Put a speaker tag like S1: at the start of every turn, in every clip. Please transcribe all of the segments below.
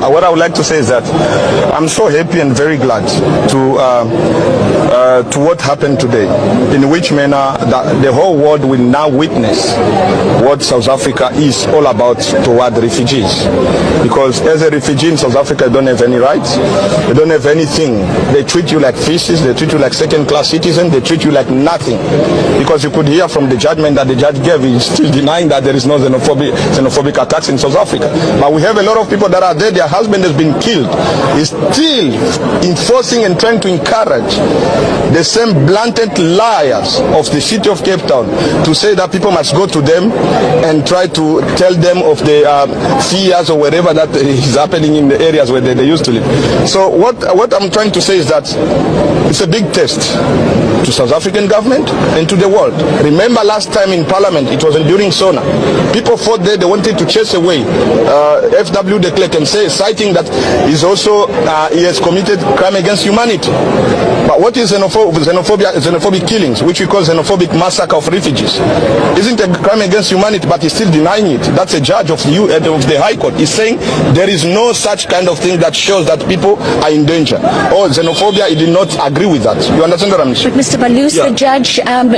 S1: What I would like to say is that I'm so happy and very glad to what happened today, in which manner the whole world will now witness what South Africa is all about toward refugees. Because as a refugee in South Africa, you don't have any rights, you don't have anything. They treat you like fishes, they treat you like second-class citizens, they treat you like nothing. Because you could hear from the judgment that the judge gave, he's still denying that there is no xenophobic attacks in South Africa. But we have a lot of people that are there, their husband has been killed. He's still enforcing and trying to encourage the same blatant liars of the city of Cape Town to say that people must go to them and try to tell them of the fears or whatever that is happening in the areas where they used to live. So what I'm trying to say is that it's a big test to South African government and to the world. Remember last time in Parliament, it was during SONA. People fought there, they wanted to chase away F.W. de Klerk and say, citing that he's also, he has committed crime against humanity. But what is xenophobic killings, which we call xenophobic massacre of refugees? Isn't a crime against humanity, but he's still denying it. That's a judge of the High Court. He's saying there is no such kind of thing that shows that people are in danger. Or xenophobia, he did not agree with that. You understand what I'm saying?
S2: But Mr. Balloos, yeah.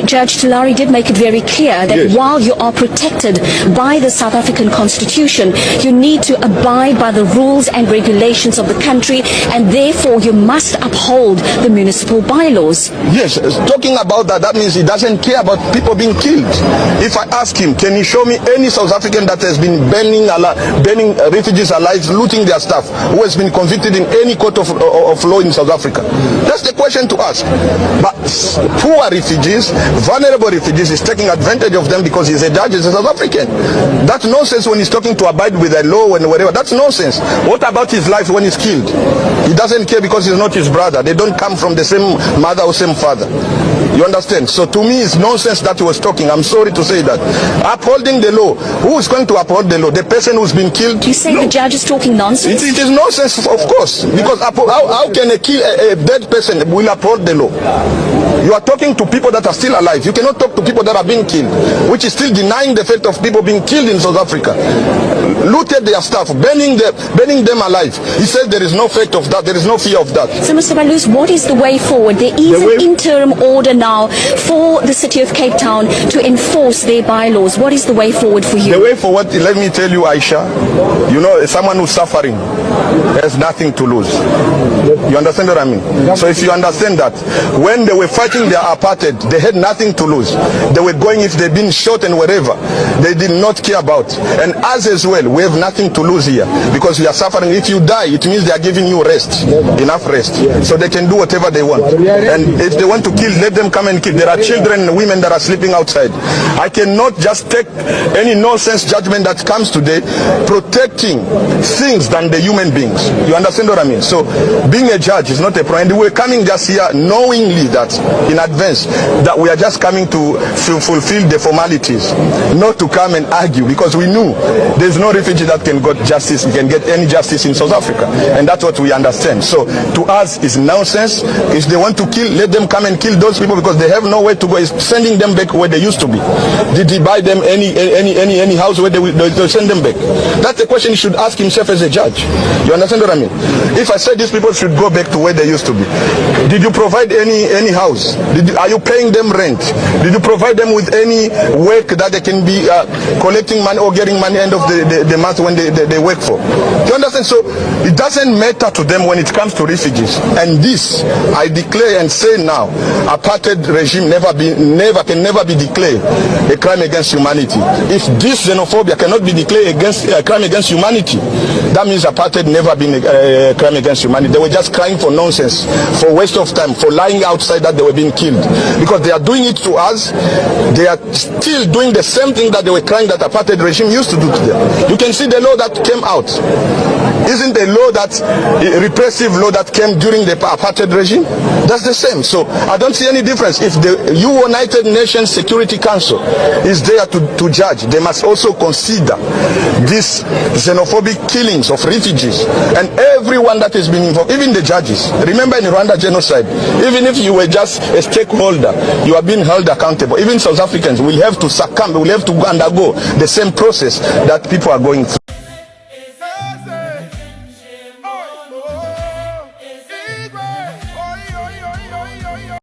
S2: Judge Tulare did make it very clear that yes, while you are protected by the South African Constitution, you need to abide by the rules and regulations of the country, and therefore you must uphold the municipal bylaws.
S1: Yes, talking about that means he doesn't care about people being killed. If I ask him, can he show me any South African that has been burning refugees alive, looting their stuff, who has been convicted in any court of law in South Africa? That's the question to ask. But poor refugees, vulnerable refugees, is taking advantage of them because he's a judge, he's a South African. That's nonsense when he's talking to abide with the law and whatever. That's nonsense. What about his life when he's killed? He doesn't care because he's not his brother. They don't come from the same mother or same father. You understand? So to me, it's nonsense that he was talking. I'm sorry to say that. Upholding the law. Who is going to uphold the law? The person who's been killed?
S2: You say no. The judge is talking nonsense?
S1: It is nonsense, of course. Because how can a dead person will uphold the law? You are talking to people that are still alive. You cannot talk to people that are being killed, which is still denying the fact of people being killed in South Africa. Looted their stuff, burning them alive. He said there is no fact of that, there is no fear of that.
S2: So Mr. Balloos, what is the way forward? There is an interim order now for the city of Cape Town to enforce their bylaws. What is the way forward for you?
S1: The way forward, let me tell you, Aisha, you know, someone who's suffering has nothing to lose. You understand what I mean? So if you understand that, when they were fighting their apartheid, they had nothing to lose. They were going, if they'd been shot and whatever, they did not care about. And us as well, we have nothing to lose here because we are suffering. If you die, it means they are giving you rest, enough rest, so they can do whatever they want. And if they want to kill, let them come and kill. There are children and women that are sleeping outside. I cannot just take any nonsense judgment that comes today protecting things than the human beings. You understand what I mean? So being a judge is not a problem. And we're coming just here knowingly that in advance that we are just coming to fulfill the formalities, not to come and argue, because we knew there's no refugee that can get justice, can get any justice in South Africa, and that's what we understand. So to us it's nonsense. If they want to kill, let them come and kill those people because they have nowhere to go. It's sending them back where they used to be. Did he buy them any house where they send them back? That's the question he should ask himself as a judge. You understand what I mean? If I said these people should go back to where they used to be, did you provide any house? Are you paying them rent? Did you provide them with any work that they can be collecting money or getting money end of the month when they work for? You understand? So it doesn't matter to them when it comes to refugees. And this, I declare and say now, apartheid regime can never be declared a crime against humanity. If this xenophobia cannot be declared a crime against humanity, that means apartheid never been a crime against humanity. They were just crying for nonsense, for waste of time, for lying outside that they were being killed. Because they are doing it to us, they are still doing the same thing that they were crying that apartheid regime used to do to them. You can see the law that came out. Isn't the law that repressive law that came during the apartheid regime? That's the same. So I don't see any difference. If the United Nations Security Council is there to judge, they must also consider these xenophobic killings of refugees and everyone that has been involved, even the judges. Remember in Rwanda genocide, even if you were just a stakeholder, you are being held accountable. Even South Africans will have to succumb, will have to undergo the same process that people are going through.